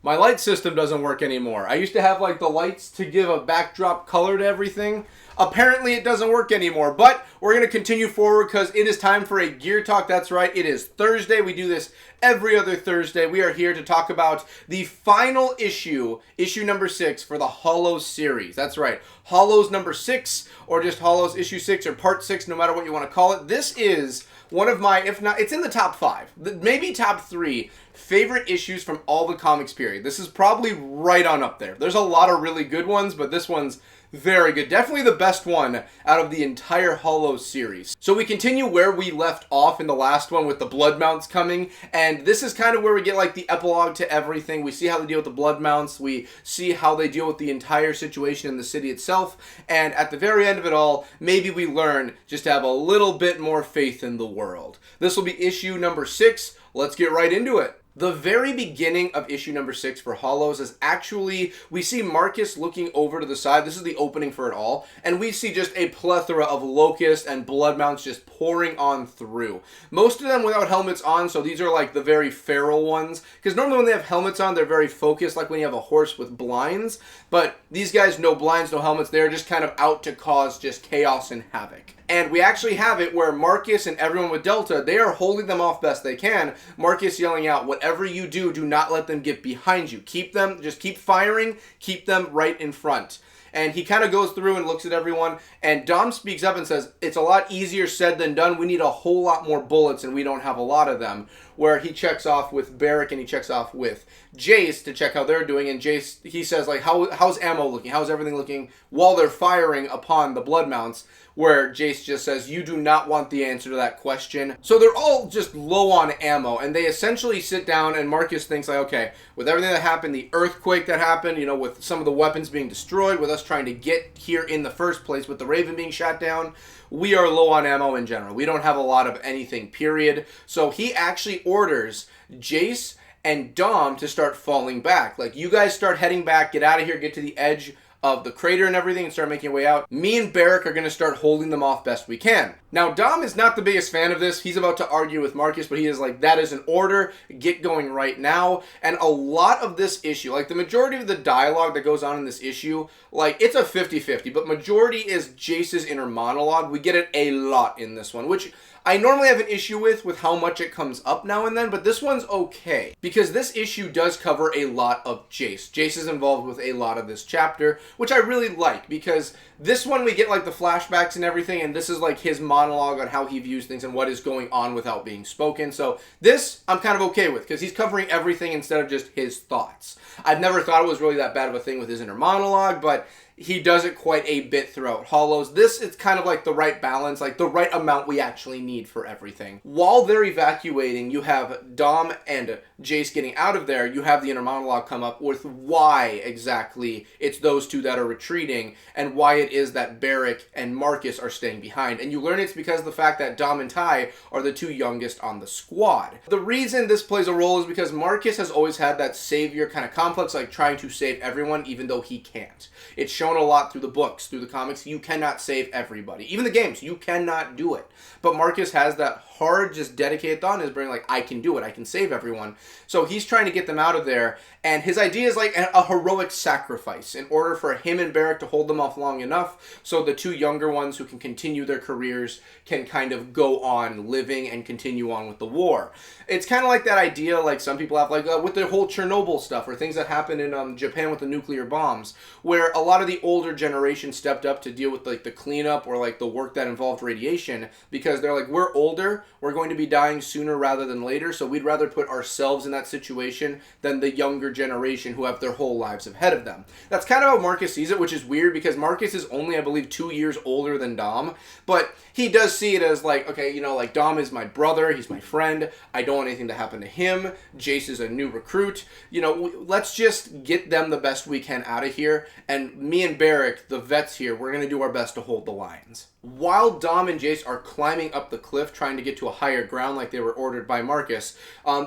My light system doesn't work anymore. I used to have like the lights to give a backdrop color to everything. Apparently it doesn't work anymore, but we're going to continue forward because it is time for a gear talk. That's right, it is Thursday. We do this every other Thursday. We are here to talk about the final issue number 6 for the Hollows series. That's right, Hollows number 6, or just Hollows issue 6, or part 6, no matter what you want to call it. This is one of my, if not, it's in the top 5, maybe top 3 favorite issues from all the comics period. This is probably right on up there. There's a lot of really good ones, but this one's very good. Definitely the best one out of the entire Hollows series. So we continue where we left off in the last one with the blood mounts coming, and this is kind of where we get like the epilogue to everything. We see how they deal with the blood mounts, we see how they deal with the entire situation in the city itself, and at the very end of it all, maybe we learn just to have a little bit more faith in the world. This will be issue number 6. Let's get right into it. The very beginning of issue number 6 for Hollows is actually, we see Marcus looking over to the side. This is the opening for it all. And we see just a plethora of locusts and blood mounts just pouring on through. Most of them without helmets on, so these are like the very feral ones. Because normally when they have helmets on, they're very focused, like when you have a horse with blinds. But these guys, no blinds, no helmets. They're just kind of out to cause just chaos and havoc. And we actually have it where Marcus and everyone with Delta, they are holding them off best they can. Marcus yelling out, whatever you do, do not let them get behind you. Keep them, just keep firing, keep them right in front. And he kind of goes through and looks at everyone, and Dom speaks up and says, it's a lot easier said than done. We need a whole lot more bullets, and we don't have a lot of them. Where he checks off with Barrick, and he checks off with Jace to check how they're doing, and Jace, he says, like, how's ammo looking? How's everything looking while they're firing upon the blood mounts? Where Jace just says, you do not want the answer to that question. So they're all just low on ammo, and they essentially sit down, and Marcus thinks, like, okay, with everything that happened, the earthquake that happened, you know, with some of the weapons being destroyed, with us trying to get here in the first place, with the Raven being shot down, we are low on ammo in general. We don't have a lot of anything, period. So he actually orders Jace and Dom to start falling back. Like, you guys start heading back, get out of here, get to the edge of the crater and everything and start making your way out. Me and Barrick are going to start holding them off best we can. Now, Dom is not the biggest fan of this. He's about to argue with Marcus, but he is like, that is an order. Get going right now. And a lot of this issue, like the majority of the dialogue that goes on in this issue, like it's a 50-50, but majority is Jace's inner monologue. We get it a lot in this one, which I normally have an issue with how much it comes up now and then, but this one's okay. Because this issue does cover a lot of Jace. Jace is involved with a lot of this chapter, which I really like, because this one we get like the flashbacks and everything, and this is like his monologue on how he views things and what is going on without being spoken. So this I'm kind of okay with, because he's covering everything instead of just his thoughts. I've never thought it was really that bad of a thing with his inner monologue, but he does it quite a bit throughout Hollows. This is kind of like the right balance, like the right amount we actually need for everything. While they're evacuating, you have Dom and Jace getting out of there. You have the inner monologue come up with why exactly it's those two that are retreating and why it is that Barrick and Marcus are staying behind. And you learn it's because of the fact that Dom and Ty are the 2 youngest on the squad. The reason this plays a role is because Marcus has always had that savior kind of complex, like trying to save everyone even though he can't. It's shown a lot through the books, through the comics. You cannot save everybody. Even the games, you cannot do it. But Marcus has that hard, just dedicated thought in his brain, like, I can do it. I can save everyone. So he's trying to get them out of there. And his idea is like a heroic sacrifice in order for him and Barrick to hold them off long enough so the 2 younger ones who can continue their careers can kind of go on living and continue on with the war. It's kind of like that idea like some people have, like with the whole Chernobyl stuff or things that happened in Japan with the nuclear bombs, where a lot of the older generation stepped up to deal with like the cleanup or like the work that involved radiation, because they're like, we're older, we're going to be dying sooner rather than later, so we'd rather put ourselves in that situation than the younger generation who have their whole lives ahead of them. That's kind of how Marcus sees it, which is weird because Marcus is only, I believe, 2 years older than Dom, but he does see it as like, okay, you know, like Dom is my brother, he's my friend, I don't want anything to happen to him, Jace is a new recruit, you know, let's just get them the best we can out of here, and me and Barrick, the vets here, we're going to do our best to hold the lines. While Dom and Jace are climbing up the cliff trying to get to a higher ground like they were ordered by Marcus,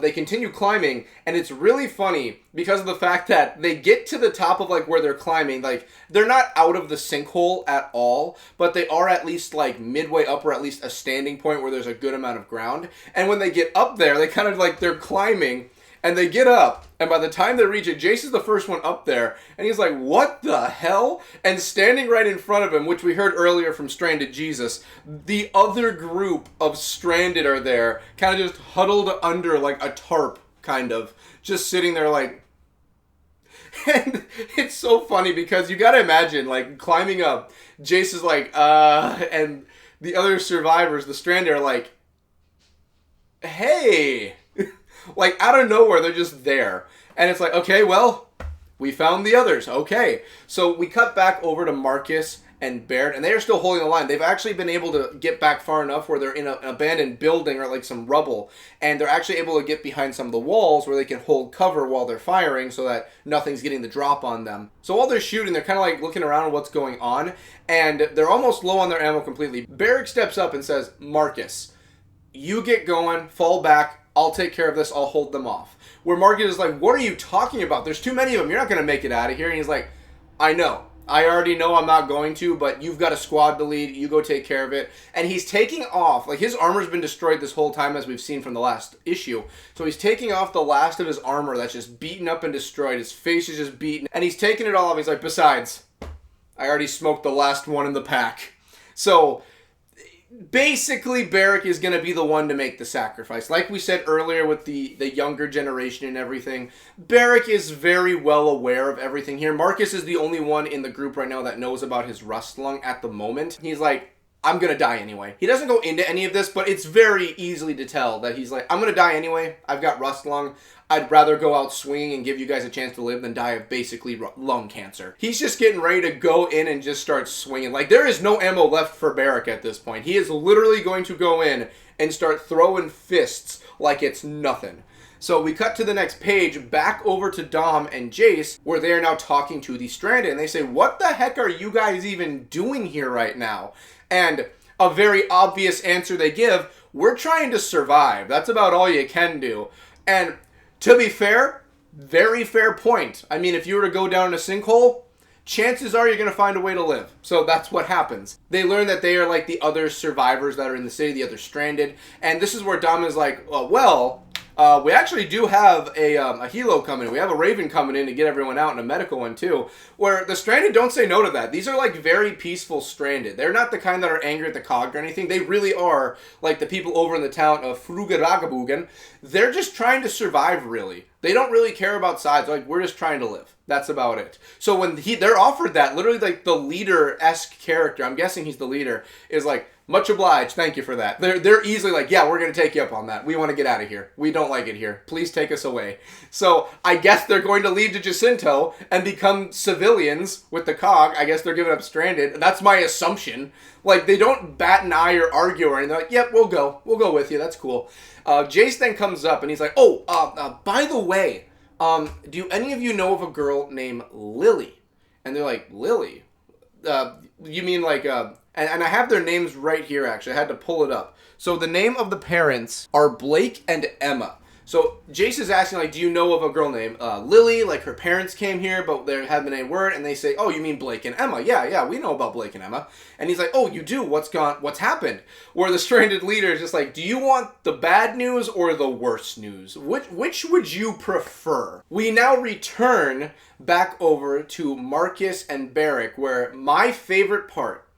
they continue climbing, and it's really funny because of the fact that they get to the top of like where they're climbing, like they're not out of the sinkhole at all, but they are at least like midway up, or at least a standing point where there's a good amount of ground. And when they get up there, they kind of like, they're climbing, And they get up, and by the time they reach it, Jace is the first one up there, and he's like, what the hell? And standing right in front of him, which we heard earlier from Stranded Jesus, the other group of Stranded are there, kind of just huddled under like a tarp, kind of, just sitting there like... And it's so funny because you gotta imagine, like, climbing up, Jace is like, and the other survivors, the Stranded, are like, hey... Like, out of nowhere, they're just there. And it's like, okay, well, we found the others. Okay. So we cut back over to Marcus and Barrett, and they are still holding the line. They've actually been able to get back far enough where they're in an abandoned building or like some rubble, and they're actually able to get behind some of the walls where they can hold cover while they're firing so that nothing's getting the drop on them. So while they're shooting, they're kind of like looking around at what's going on, and they're almost low on their ammo completely. Barrick steps up and says, Marcus, you get going, fall back, I'll take care of this, I'll hold them off. Where Marcus is like, what are you talking about? There's too many of them, you're not going to make it out of here. And he's like, I know. I already know I'm not going to, but you've got a squad to lead, you go take care of it. And he's taking off, like his armor's been destroyed this whole time as we've seen from the last issue. So he's taking off the last of his armor that's just beaten up and destroyed. His face is just beaten. And he's taking it all off. He's like, besides, I already smoked the last one in the pack. So... basically, Barrick is going to be the one to make the sacrifice. Like we said earlier with the younger generation and everything, Barrick is very well aware of everything here. Marcus is the only one in the group right now that knows about his rust lung at the moment. He's like, I'm going to die anyway. He doesn't go into any of this, but it's very easily to tell that he's like, I'm going to die anyway. I've got rust lung. I'd rather go out swinging and give you guys a chance to live than die of basically lung cancer. He's just getting ready to go in and just start swinging. Like, there is no ammo left for Barrick at this point. He is literally going to go in and start throwing fists like it's nothing. So we cut to the next page, back over to Dom and Jace, where they are now talking to the Stranded. And they say, what the heck are you guys even doing here right now? And a very obvious answer they give, we're trying to survive. That's about all you can do. And... to be fair, very fair point. I mean, if you were to go down in a sinkhole, chances are you're going to find a way to live. So that's what happens. They learn that they are like the other survivors that are in the city, the other Stranded. And this is where Dom is like, we actually do have a helo coming in. We have a Raven coming in to get everyone out, and a medical one too. Where the Stranded don't say no to that. These are like very peaceful Stranded. They're not the kind that are angry at the cog or anything. They really are like the people over in the town of Frugaragabugan. They're just trying to survive, really. They don't really care about sides. Like, we're just trying to live. That's about it. So when they're offered that, literally like the leader-esque character, I'm guessing he's the leader, is like, much obliged, thank you for that. They're easily like, yeah, we're going to take you up on that. We want to get out of here. We don't like it here. Please take us away. So I guess they're going to leave to Jacinto and become civilians with the cog. I guess they're giving up Stranded. That's my assumption. Like, they don't bat an eye or argue or anything. They're like, yep, we'll go. We'll go with you. That's cool. Jace then comes up and he's like, by the way, do any of you know of a girl named Lily? And they're like, Lily? You mean like, and I have their names right here, actually. I had to pull it up. So the name of the parents are Blake and Emma. So Jace is asking, like, do you know of a girl named Lily? Like, her parents came here, but there haven't been any word. And they say, oh, you mean Blake and Emma? Yeah, we know about Blake and Emma. And he's like, oh, you do? What's happened? Where the Stranded leader is just like, do you want the bad news or the worse news? Which would you prefer? We now return back over to Marcus and Barrick, where my favorite part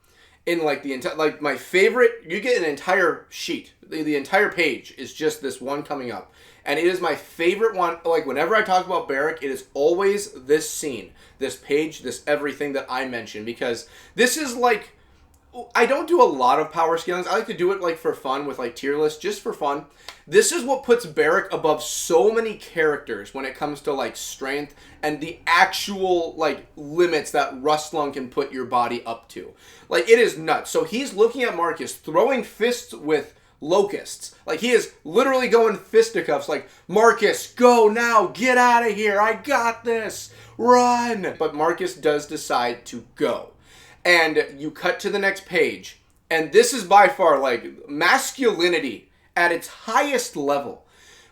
in like the entire, like my favorite, you get an entire sheet. The entire page is just this one coming up. And it is my favorite one. Like, whenever I talk about Barrick, it is always this scene, this page, this everything that I mention. Because this is like, I don't do a lot of power scalings. I like to do it like for fun with like tier lists, just for fun. This is what puts Barrick above so many characters when it comes to like strength and the actual like limits that rust lung can put your body up to. Like, it is nuts. So he's looking at Marcus throwing fists with locusts. Like, he is literally going fisticuffs like, Marcus, go now, get out of here, I got this, run. But Marcus does decide to go. And you cut to the next page, and this is by far like masculinity at its highest level.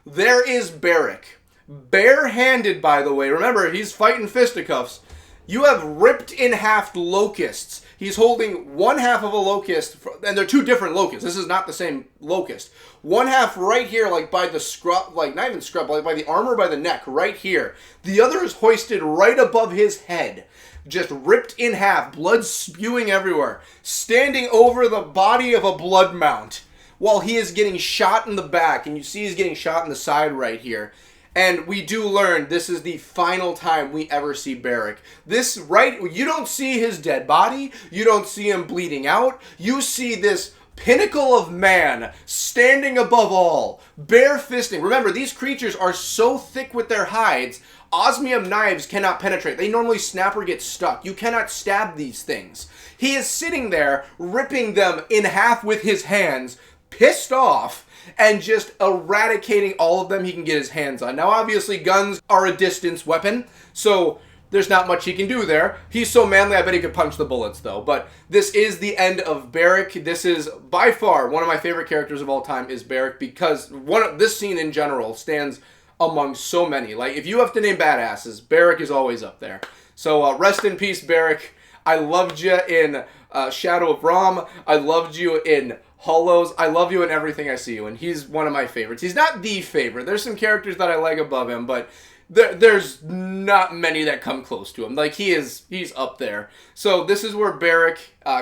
There is Barrick, barehanded, by the way. Remember, he's fighting fisticuffs. You have ripped in half locusts. He's holding one half of a locust, and they're two different locusts. This is not the same locust. One half right here, like by the scrub, like not even scrub, like by the armor, by the neck, right here. The other is hoisted right above his head, just ripped in half, blood spewing everywhere, standing over the body of a blood mount while he is getting shot in the back, and you see he's getting shot in the side right here. And we do learn this is the final time we ever see Barrick. This, right, you don't see his dead body, you don't see him bleeding out, you see this pinnacle of man standing above all, bare-fisting. Remember, these creatures are so thick with their hides, osmium knives cannot penetrate. They normally snap or get stuck. You cannot stab these things. He is sitting there, ripping them in half with his hands, pissed off, and just eradicating all of them he can get his hands on. Now, obviously, guns are a distance weapon, so there's not much he can do there. He's so manly, I bet he could punch the bullets, though. But this is the end of Barrick. This is, by far, one of my favorite characters of all time is Barrick, because this scene in general stands among so many. Like, if you have to name badasses, Barrick is always up there. So, rest in peace, Barrick. I loved you in Shadow of Ram. I loved you in Hollows. I love you in everything I see you, and he's one of my favorites. He's not the favorite. There's some characters that I like above him, but there's not many that come close to him. Like, he's up there. So this is where Barrick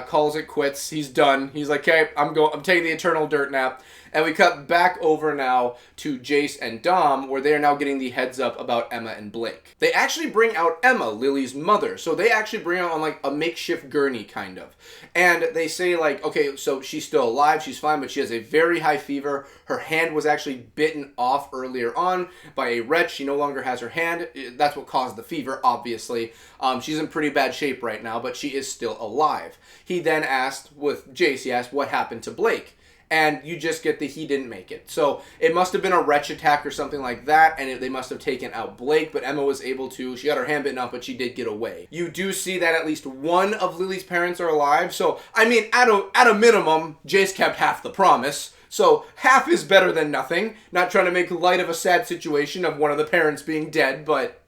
calls it quits. He's done. He's like, okay, I'm taking the eternal dirt nap. And we cut back over now to Jace and Dom, where they are now getting the heads up about Emma and Blake. They actually bring out Emma, Lily's mother. So they actually bring out on like a makeshift gurney, kind of. And they say like, okay, so she's still alive, she's fine, but she has a very high fever. Her hand was actually bitten off earlier on by a wretch. She no longer has her hand. That's what caused the fever, obviously. She's in pretty bad shape right now, but she is still alive. He then asked, with Jace, he asked what happened to Blake. And you just get he didn't make it. So it must have been a wretch attack or something like that, and they must have taken out Blake, but Emma was able to. She got her hand bitten off, but she did get away. You do see that at least one of Lily's parents are alive. So, I mean, at a minimum, Jace kept half the promise. So half is better than nothing. Not trying to make light of a sad situation of one of the parents being dead, but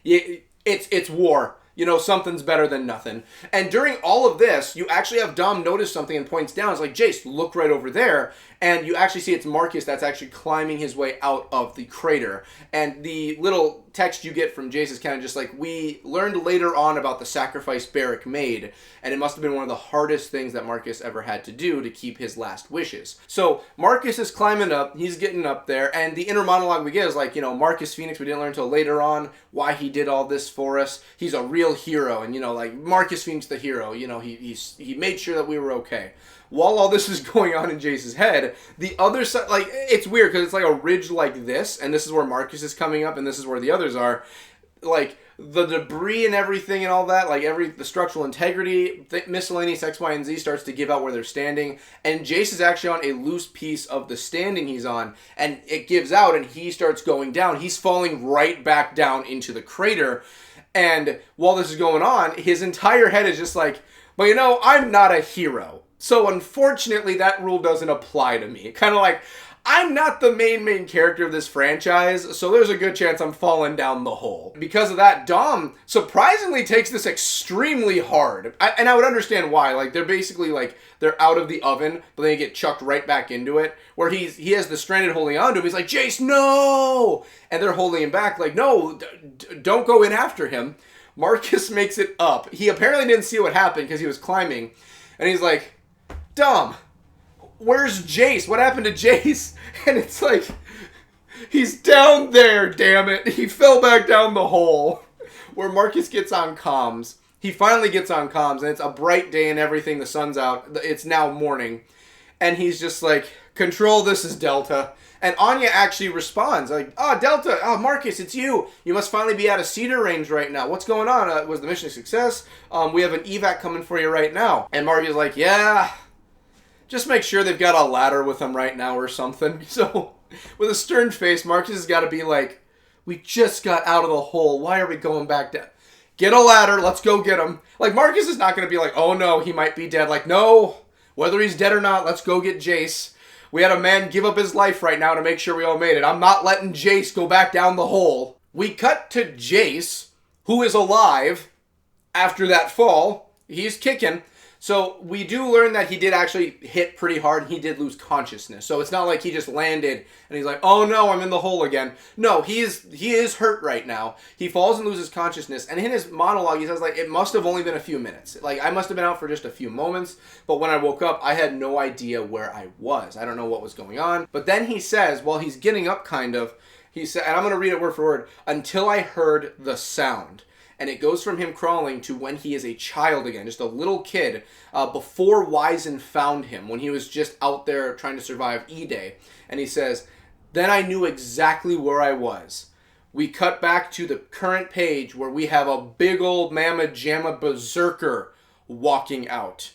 it's war. You know, something's better than nothing. And during all of this, you actually have Dom notice something and points down. It's like, Jace, look right over there. And you actually see it's Marcus that's actually climbing his way out of the crater. And the little text you get from Jace is kind of just like, we learned later on about the sacrifice Barrick made, and it must have been one of the hardest things that Marcus ever had to do to keep his last wishes. So Marcus is climbing up, he's getting up there, and the inner monologue we get is like, you know, Marcus Phoenix, we didn't learn until later on why he did all this for us. He's a real hero, and, you know, like, Marcus Phoenix the hero, you know, he made sure that we were okay. While all this is going on in Jace's head, the other side, like, it's weird because it's like a ridge like this, and this is where Marcus is coming up, and this is where the others are. Like, the debris and everything and all that, like, the structural integrity, miscellaneous X, Y, and Z starts to give out where they're standing, and Jace is actually on a loose piece of the standing he's on, and it gives out, and he starts going down. He's falling right back down into the crater, and while this is going on, his entire head is just like, but you know, I'm not a hero. So unfortunately, that rule doesn't apply to me. Kind of like, I'm not the main character of this franchise, so there's a good chance I'm falling down the hole. Because of that, Dom surprisingly takes this extremely hard. And I would understand why. Like, they're basically like, they're out of the oven, but they get chucked right back into it. Where he has the stranded holding on to him. He's like, Jace, no! And they're holding him back like, no, don't go in after him. Marcus makes it up. He apparently didn't see what happened because he was climbing. And he's like, Dom, where's Jace? What happened to Jace? And it's like, he's down there, damn it. He fell back down the hole. Where Marcus gets on comms. He finally gets on comms, and it's a bright day and everything. The sun's out. It's now morning. And he's just like, Control, this is Delta. And Anya actually responds, like, oh, Delta, oh, Marcus, it's you. You must finally be out of Cedar range right now. What's going on? Was the mission a success? We have an evac coming for you right now. And Marcus is like, yeah, just make sure they've got a ladder with them right now or something. So, with a stern face, Marcus has got to be like, we just got out of the hole. Why are we going back down? Get a ladder. Let's go get him. Like, Marcus is not going to be like, oh, no, he might be dead. Like, no, whether he's dead or not, let's go get Jace. We had a man give up his life right now to make sure we all made it. I'm not letting Jace go back down the hole. We cut to Jace, who is alive after that fall. He's kicking. So we do learn that he did actually hit pretty hard and he did lose consciousness. So it's not like he just landed and he's like, oh no, I'm in the hole again. No, he is hurt right now. He falls and loses consciousness. And in his monologue, he says like, it must have only been a few minutes. Like I must have been out for just a few moments. But when I woke up, I had no idea where I was. I don't know what was going on. But then he says, while he's getting up kind of, he said, and I'm going to read it word for word, until I heard the sound. And it goes from him crawling to when he is a child again, just a little kid, before Wizen found him, when he was just out there trying to survive E-Day. And he says, then I knew exactly where I was. We cut back to the current page where we have a big old Mamma Jamma berserker walking out.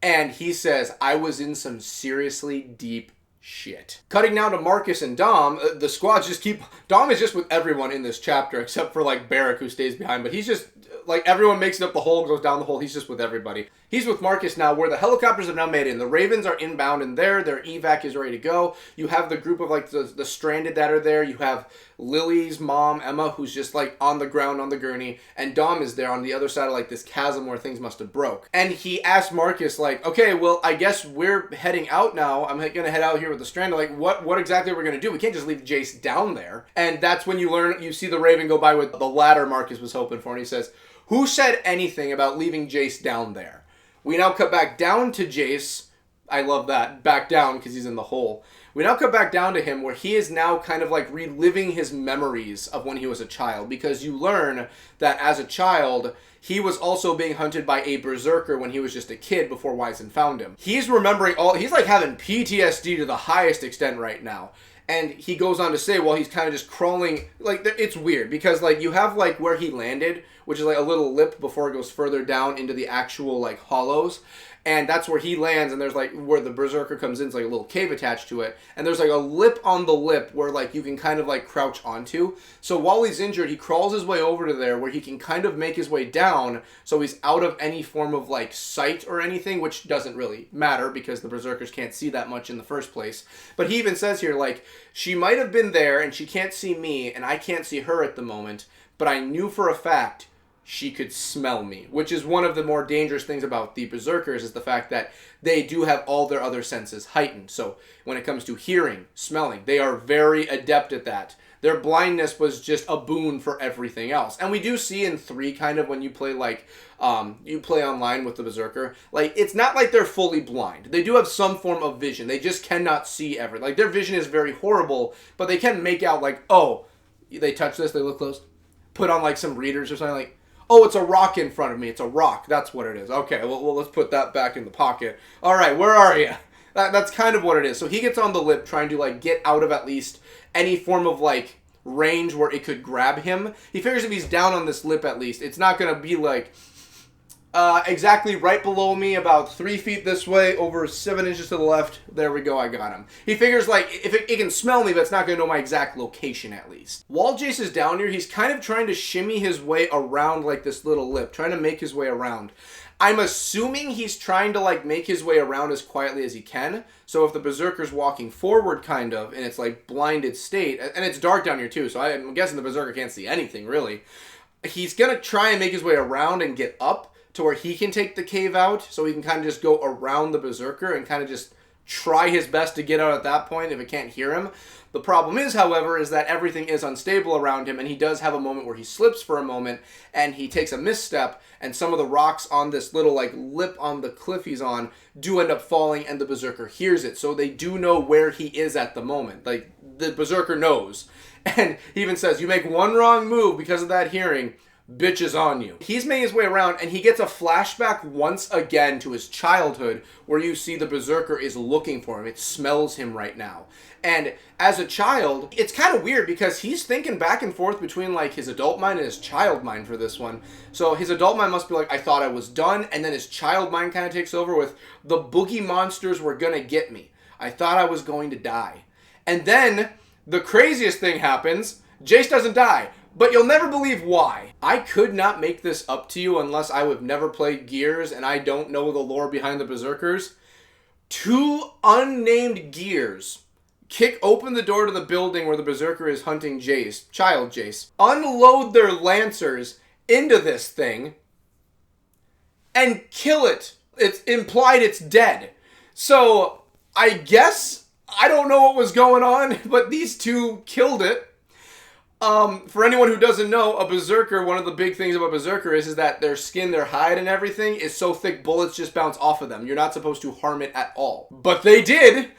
And he says, I was in some seriously deep shit. Cutting now to Marcus and Dom, the squads just keep... Dom is just with everyone in this chapter, except for, like, Barrick, who stays behind. But he's just... Like, everyone makes it up the hole, goes down the hole. He's just with everybody. He's with Marcus now, where the helicopters have now made it in. The Ravens are inbound and there. Their evac is ready to go. You have the group of, like, the stranded that are there. You have Lily's mom, Emma, who's just, like, on the ground on the gurney. And Dom is there on the other side of, like, this chasm where things must have broke. And he asked Marcus, like, okay, well, I guess we're heading out now. I'm going to head out here with the stranded. Like, what exactly are we going to do? We can't just leave Jace down there. And that's when you see the Raven go by with the ladder Marcus was hoping for. And he says, who said anything about leaving Jace down there? We now cut back down to Jace. I love that. Back down because he's in the hole. We now cut back down to him where he is now kind of like reliving his memories of when he was a child. Because you learn that as a child, he was also being hunted by a berserker when he was just a kid before Wizen found him. He's remembering he's like having PTSD to the highest extent right now. And he goes on to say, while he's kind of just crawling, like, it's weird because, like, you have, like, where he landed, which is, like, a little lip before it goes further down into the actual, like, hollows. And that's where he lands, and there's, like, where the berserker comes in, it's, like, a little cave attached to it. And there's, like, a lip on the lip where, like, you can kind of, like, crouch onto. So while he's injured, he crawls his way over to there where he can kind of make his way down so he's out of any form of, like, sight or anything, which doesn't really matter because the berserkers can't see that much in the first place. But he even says here, like, she might have been there, and she can't see me, and I can't see her at the moment, but I knew for a fact she could smell me, which is one of the more dangerous things about the berserkers is the fact that they do have all their other senses heightened. So when it comes to hearing, smelling, they are very adept at that. Their blindness was just a boon for everything else. And we do see in 3 kind of when you play like, you play online with the berserker, like it's not like they're fully blind. They do have some form of vision. They just cannot see everything. Like their vision is very horrible, but they can make out like, oh, they touch this, they look close, put on like some readers or something like, oh, it's a rock in front of me. It's a rock. That's what it is. Okay, well, let's put that back in the pocket. All right, where are you? That's kind of what it is. So he gets on the lip trying to, like, get out of at least any form of, like, range where it could grab him. He figures if he's down on this lip at least, it's not going to be, like, exactly right below me, about 3 feet this way, over 7 inches to the left. There we go, I got him. He figures, like, if it can smell me, but it's not going to know my exact location, at least. While Jace is down here, he's kind of trying to shimmy his way around, like, this little lip, trying to make his way around. I'm assuming he's trying to, like, make his way around as quietly as he can. So if the berserker's walking forward, kind of, and it's, like, blinded state, and it's dark down here, too, so I'm guessing the berserker can't see anything, really. He's going to try and make his way around and get up to where he can take the cave out, so he can kind of just go around the berserker and kind of just try his best to get out at that point if it can't hear him. The problem is, however, is that everything is unstable around him, and he does have a moment where he slips for a moment, and he takes a misstep, and some of the rocks on this little, like, lip on the cliff he's on do end up falling, and the berserker hears it. So they do know where he is at the moment. Like, the berserker knows. And he even says, you make one wrong move because of that hearing, bitch is on you. He's making his way around, and he gets a flashback once again to his childhood where you see the berserker is looking for him. It smells him right now. And as a child, it's kind of weird because he's thinking back and forth between like his adult mind and his child mind for this one. So his adult mind must be like, I thought I was done, and then his child mind kind of takes over with the boogie monsters were gonna get me. I thought I was going to die. And then the craziest thing happens. Jace doesn't die. But you'll never believe why. I could not make this up to you unless I would never play Gears and I don't know the lore behind the Berserkers. 2 unnamed Gears kick open the door to the building where the Berserker is hunting Jace, child Jace, unload their Lancers into this thing, and kill it. it's implied it's dead. So I guess I don't know what was going on, but these two killed it. For anyone who doesn't know, a berserker, one of the big things about berserker is that their skin, their hide and everything is so thick bullets just bounce off of them. You're not supposed to harm it at all. But they did.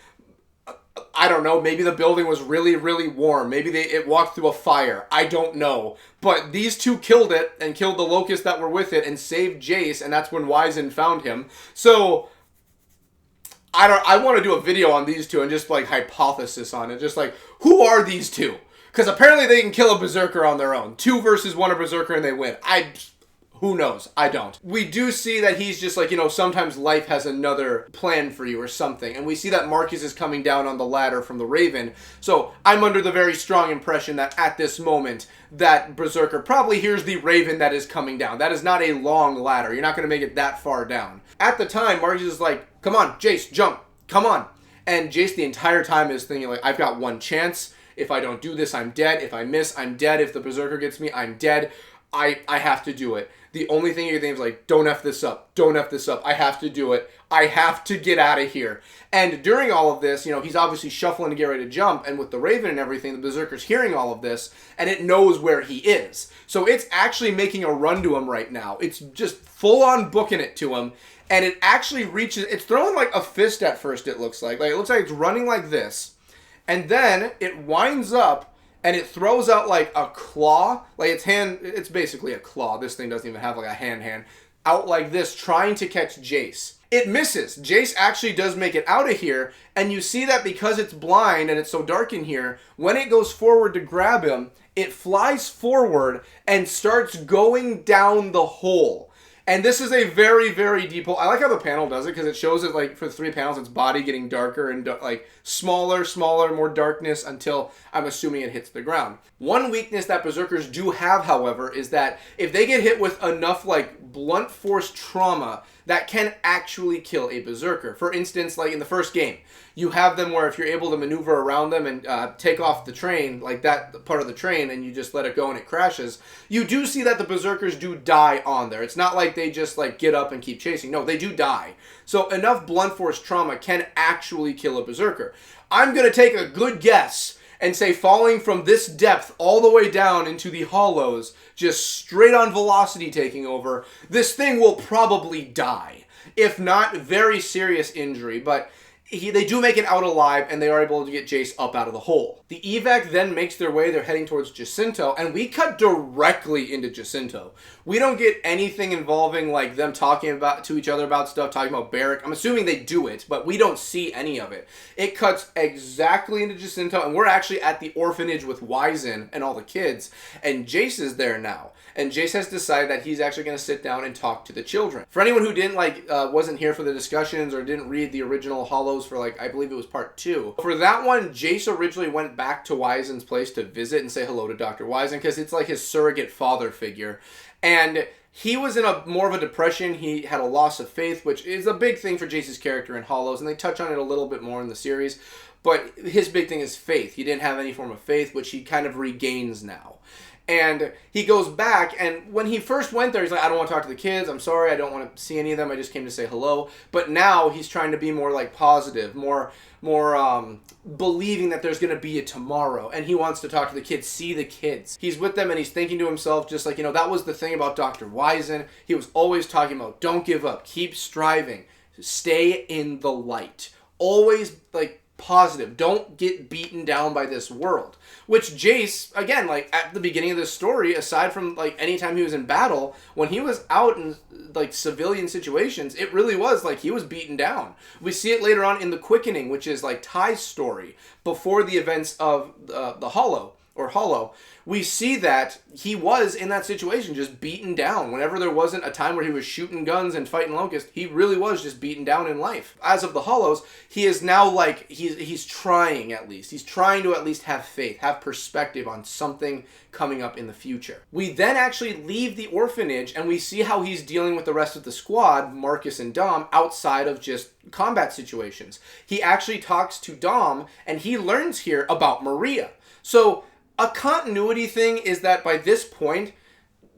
I don't know, maybe the building was really, really warm. Maybe it walked through a fire. I don't know. But these two killed it and killed the locusts that were with it and saved Jace, and that's when Wyzen found him. So I want to do a video on these two and just like hypothesis on it. Just like, who are these two? Because apparently they can kill a berserker on their own. 2 versus 1 a berserker and they win. Who knows? I don't. We do see that he's just like, sometimes life has another plan for you or something. And we see that Marcus is coming down on the ladder from the Raven. So I'm under the very strong impression that at this moment, that berserker probably hears the Raven that is coming down. That is not a long ladder. You're not going to make it that far down. At the time, Marcus is like, come on, Jace, jump. Come on. And Jace the entire time is thinking like, I've got one chance. If I don't do this, I'm dead. If I miss, I'm dead. If the berserker gets me, I'm dead. I have to do it. The only thing you think is like, don't F this up. Don't F this up. I have to do it. I have to get out of here. And during all of this, he's obviously shuffling to get ready to jump. And with the Raven and everything, the berserker's hearing all of this. And it knows where he is. So it's actually making a run to him right now. It's just full on booking it to him. And it actually reaches, it's throwing like a fist at first, it looks like. It looks like it's running like this. And then it winds up and it throws out like a claw. Like its hand, it's basically a claw. This thing doesn't even have like a hand. Out like this, trying to catch Jace. It misses. Jace actually does make it out of here. And you see that because it's blind and it's so dark in here, when it goes forward to grab him, it flies forward and starts going down the hole. And this is a very, very deep hole. I like how the panel does it because it shows it like for the 3 panels, its body getting darker and like smaller, more darkness until I'm assuming it hits the ground. One weakness that berserkers do have, however, is that if they get hit with enough like blunt force trauma, that can actually kill a berserker. For instance, like in the first game, you have them where if you're able to maneuver around them and take off the train, like that part of the train, and you just let it go and it crashes, you do see that the berserkers do die on there. It's not like they just like get up and keep chasing. No, they do die. So enough blunt force trauma can actually kill a berserker. I'm going to take a good guess and say falling from this depth all the way down into the hollows, just straight on velocity taking over, this thing will probably die. If not, very serious injury, but they do make it out alive, and they are able to get Jace up out of the hole. The evac then makes their way. They're heading towards Jacinto, and we cut directly into Jacinto. We don't get anything involving like them talking to each other about stuff, talking about Barrick. I'm assuming they do it, but we don't see any of it. It cuts exactly into Jacinto, and we're actually at the orphanage with Wyzen and all the kids, and Jace is there now. And Jace has decided that he's actually going to sit down and talk to the children. For anyone who didn't wasn't here for the discussions or didn't read the original Hollows for I believe it was part 2. For that one, Jace originally went back to Wyzen's place to visit and say hello to Dr. Wyzen because it's like his surrogate father figure. And he was in more of a depression. He had a loss of faith, which is a big thing for Jace's character in Hollows, and they touch on it a little bit more in the series. But his big thing is faith. He didn't have any form of faith, which he kind of regains now. And he goes back, and when he first went there, he's like, I don't want to talk to the kids. I'm sorry, I don't want to see any of them. I just came to say hello. But now he's trying to be more like positive, more believing that there's going to be a tomorrow. And he wants to talk to the kids, see the kids. He's with them, and he's thinking to himself, just like, that was the thing about Dr. Wyzen. He was always talking about, don't give up, keep striving, stay in the light. Always, positive. Don't get beaten down by this world. Which Jace, again, at the beginning of this story, aside from anytime he was in battle, when he was out in civilian situations, it really was he was beaten down. We see it later on in the Quickening, which is Ty's story before the events of the Hollow. We see that he was in that situation, just beaten down. Whenever there wasn't a time where he was shooting guns and fighting locusts, he really was just beaten down in life. As of the Hollows, he is now he's trying at least. He's trying to at least have faith, have perspective on something coming up in the future. We then actually leave the orphanage and we see how he's dealing with the rest of the squad, Marcus and Dom, outside of just combat situations. He actually talks to Dom and he learns here about Maria. So a continuity thing is that by this point,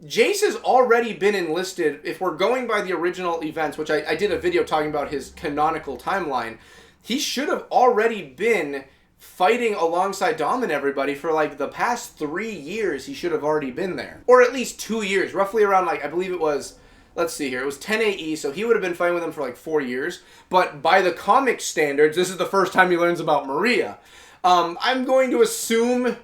Jace has already been enlisted. If we're going by the original events, which I did a video talking about his canonical timeline, he should have already been fighting alongside Dom and everybody for like the past 3 years. He should have already been there. Or at least 2 years, roughly around like, I believe it was, let's see here, it was 10 AE, so he would have been fighting with them for like 4 years. But by the comic standards, this is the first time he learns about Maria. I'm going to assume...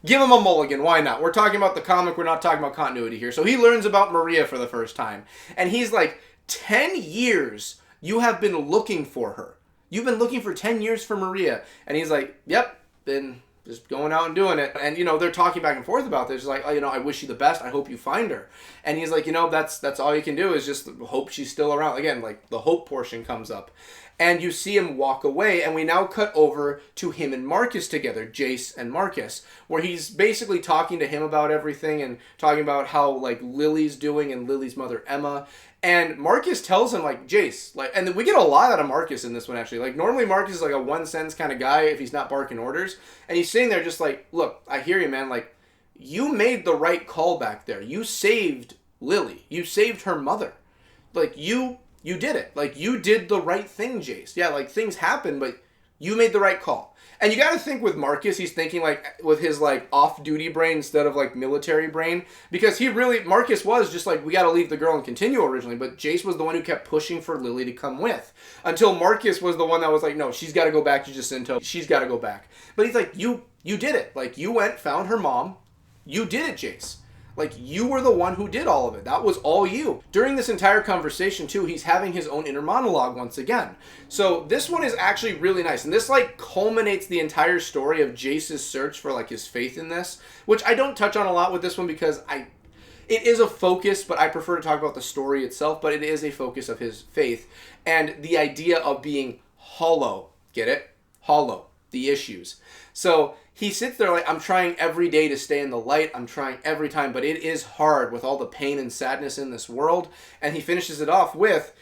Give him a mulligan, why not? We're talking about the comic, we're not talking about continuity here. So he learns about Maria for the first time. And he's like, 10 years you have been looking for her. You've been looking for 10 years for Maria. And he's like, yep, been just going out and doing it. And, they're talking back and forth about this. Like, oh, I wish you the best. I hope you find her. And he's like, that's all you can do is just hope she's still around. Again, like, the hope portion comes up. And you see him walk away, and we now cut over to him and Marcus together, Jace and Marcus, where he's basically talking to him about everything and talking about how, like, Lily's doing and Lily's mother, Emma. And Marcus tells him, like, Jace, like, and we get a lot out of Marcus in this one, actually. Like, normally Marcus is, like, a one-sentence kind of guy if he's not barking orders. And he's sitting there just like, look, I hear you, man. Like, you made the right call back there. You saved Lily. You saved her mother. Like, you did it. Like, you did the right thing, Jace. Yeah, like, things happen, but you made the right call. And you got to think with Marcus, he's thinking, like, with his, like, off-duty brain instead of, like, military brain. Because Marcus was just like, we got to leave the girl and continue originally. But Jace was the one who kept pushing for Lily to come with. Until Marcus was the one that was like, no, she's got to go back to Jacinto. She's got to go back. But he's like, you did it. Like, you went, found her mom. You did it, Jace. Like, you were the one who did all of it. That was all you. During this entire conversation, too, he's having his own inner monologue once again. So this one is actually really nice. And this, like, culminates the entire story of Jace's search for, like, his faith in this. Which I don't touch on a lot with this one because it is a focus, but I prefer to talk about the story itself. But it is a focus of his faith. And the idea of being hollow. Get it? Hollow. The issues. So he sits there like, I'm trying every day to stay in the light. I'm trying every time, but it is hard with all the pain and sadness in this world. And he finishes it off with,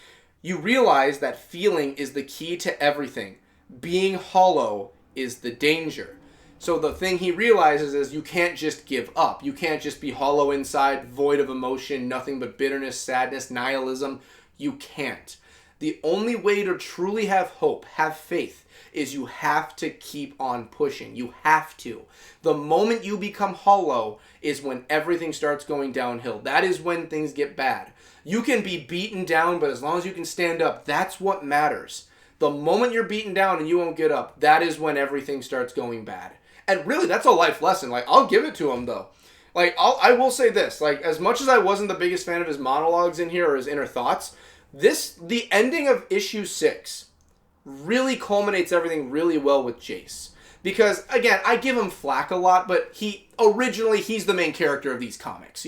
you realize that feeling is the key to everything. Being hollow is the danger. So the thing he realizes is you can't just give up. You can't just be hollow inside, void of emotion, nothing but bitterness, sadness, nihilism. You can't. The only way to truly have hope, have faith, is you have to keep on pushing. You have to. The moment you become hollow is when everything starts going downhill. That is when things get bad. You can be beaten down, but as long as you can stand up, that's what matters. The moment you're beaten down and you won't get up, that is when everything starts going bad. And really, that's a life lesson. Like, I'll give it to him, though. Like, I will say this. Like, as much as I wasn't the biggest fan of his monologues in here or his inner thoughts, the ending of issue 6 really culminates everything really well with Jace. Because, again, I give him flack a lot, but he's the main character of these comics,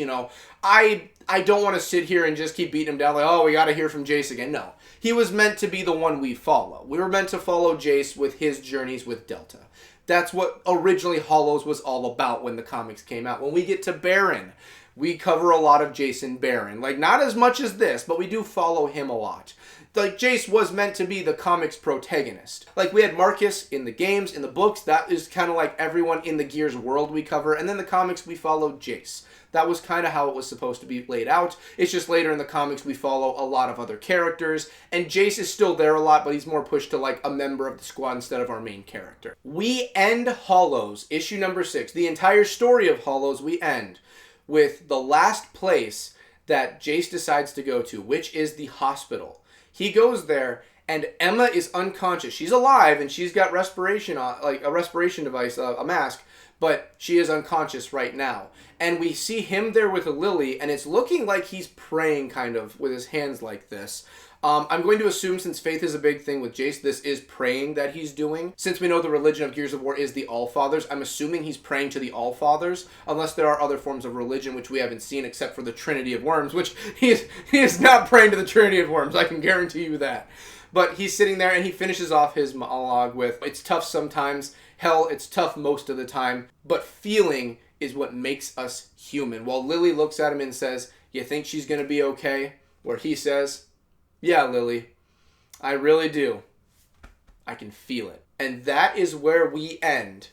I don't want to sit here and just keep beating him down like, oh, we got to hear from Jace again. No. He was meant to be the one we follow. We were meant to follow Jace with his journeys with Delta. That's what originally Hollows was all about when the comics came out. When we get to Baron, we cover a lot of Jason Baron. Like, not as much as this, but we do follow him a lot. Like, Jace was meant to be the comics protagonist. Like, we had Marcus in the games, in the books. That is kind of like everyone in the Gears world we cover. And then the comics, we followed Jace. That was kind of how it was supposed to be laid out. It's just later in the comics, we follow a lot of other characters. And Jace is still there a lot, but he's more pushed to, like, a member of the squad instead of our main character. We end Hollows, issue number 6. The entire story of Hollows, we end with the last place that Jace decides to go to, which is the hospital. He goes there, and Emma is unconscious. She's alive, and she's got respiration on, like a respiration device, a mask, but she is unconscious right now. And we see him there with a Lily, and it's looking like he's praying, kind of, with his hands like this. I'm going to assume, since faith is a big thing with Jace, this is praying that he's doing. Since we know the religion of Gears of War is the Allfathers, I'm assuming he's praying to the Allfathers, unless there are other forms of religion which we haven't seen, except for the Trinity of Worms, which he is not praying to the Trinity of Worms, I can guarantee you that. But he's sitting there, and he finishes off his monologue with, it's tough sometimes, hell, it's tough most of the time, but feeling is what makes us human. While Lily looks at him and says, you think she's going to be okay? Where he says, yeah, Lily, I really do. I can feel it. And that is where we end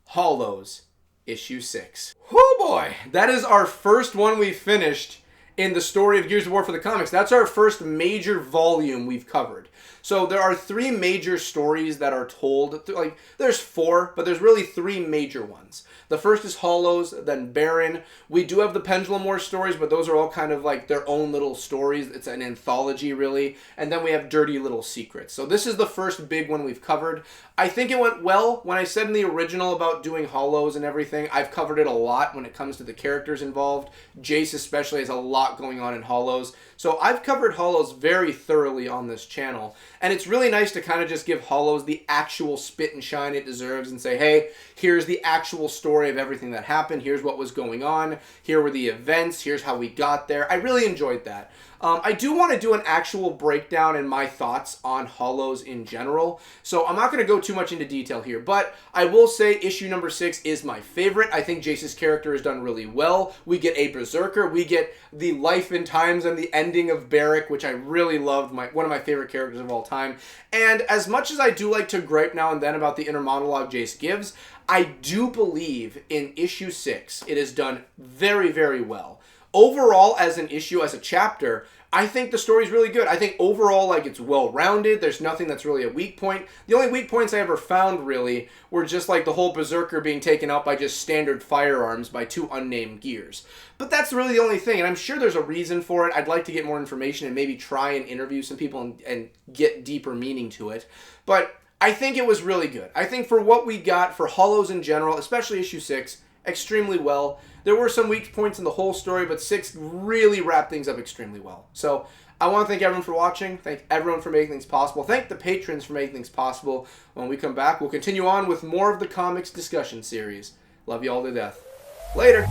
Hollows, issue 6. Oh boy, that is our first one we finished in the story of Gears of War for the comics. That's our first major volume we've covered. So there are 3 major stories that are told. Like, there's 4, but there's really 3 major ones. The first is Hollows, then Baron. We do have the Pendulum War stories, but those are all kind of like their own little stories. It's an anthology, really. And then we have Dirty Little Secrets. So this is the first big one we've covered. I think it went well. When I said in the original about doing Hollows and everything, I've covered it a lot when it comes to the characters involved. Jace especially has a lot going on in Hollows. So I've covered Hollows very thoroughly on this channel. And it's really nice to kind of just give Hollows the actual spit and shine it deserves and say, hey, here's the actual story of everything that happened. Here's what was going on. Here were the events. Here's how we got there. I really enjoyed that. I do want to do an actual breakdown and my thoughts on Hollows in general. So I'm not going to go too much into detail here, but I will say issue number 6 is my favorite. I think Jace's character is done really well. We get a Berserker. We get the life and times and the ending of Barrick, which I really loved. One of my favorite characters of all time. And as much as I do like to gripe now and then about the inner monologue Jace gives, I do believe in issue 6 it is done very, very well. Overall, as an issue, as a chapter, I think the story's really good. I think overall, like, it's well-rounded. There's nothing that's really a weak point. The only weak points I ever found, really, were just, like, the whole Berserker being taken out by just standard firearms by 2 unnamed gears. But that's really the only thing, and I'm sure there's a reason for it. I'd like to get more information and maybe try and interview some people and get deeper meaning to it. But I think it was really good. I think for what we got, for Hollows in general, especially issue 6, extremely well. There were some weak points in the whole story, but 6 really wrapped things up extremely well. So I want to thank everyone for watching. Thank everyone for making things possible. Thank the patrons for making things possible. When we come back, we'll continue on with more of the comics discussion series. Love you all to death. Later.